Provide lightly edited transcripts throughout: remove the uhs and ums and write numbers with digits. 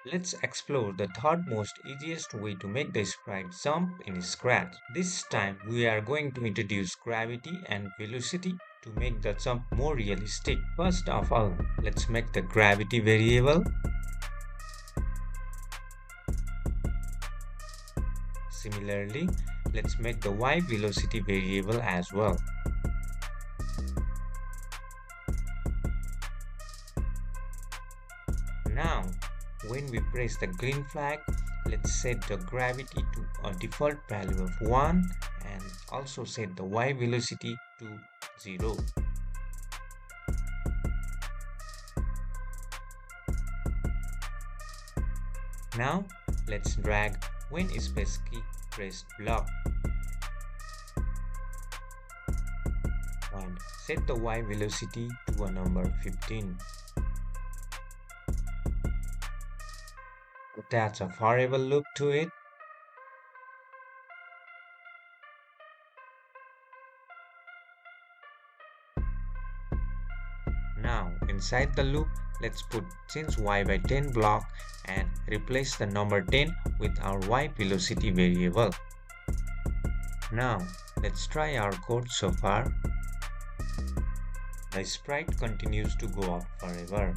Let's explore the third most easiest way to make the sprite jump in Scratch. This time we are going to introduce gravity and velocity to make the jump more realistic. First of all, let's make the gravity variable. Similarly, let's make the y velocity variable as well. Now, when we press the green flag, let's set the gravity to a default value of 1 and also set the y velocity to 0. Now, let's drag when space key pressed block and set the y velocity to a number 15. Attach a variable loop to it. Now, inside the loop, let's put change y by 10 block and replace the number 10 with our y velocity variable. Now, let's try our code so far. The sprite continues to go up forever.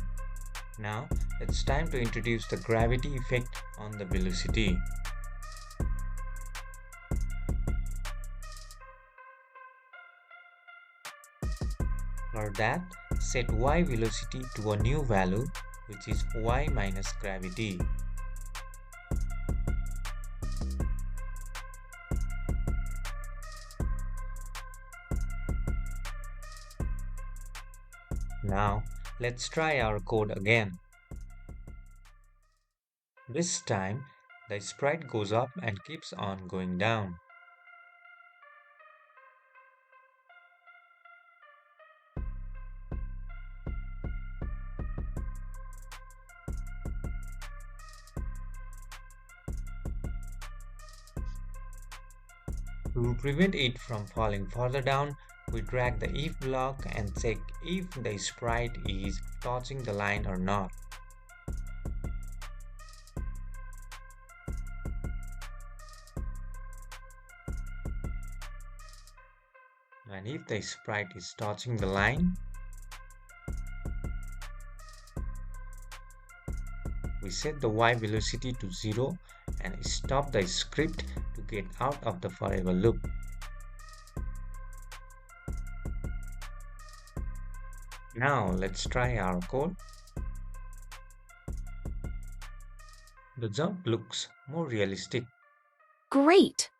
Now, it's time to introduce the gravity effect on the velocity. For that, set y velocity to a new value, which is y minus gravity. Now, let's try our code again. This time, the sprite goes up and keeps on going down. To prevent it from falling further down, we drag the if block and check if the sprite is touching the line or not. And if the sprite is touching the line, we set the y velocity to 0 and stop the script to get out of the forever loop. Now let's try our code. The jump looks more realistic. Great!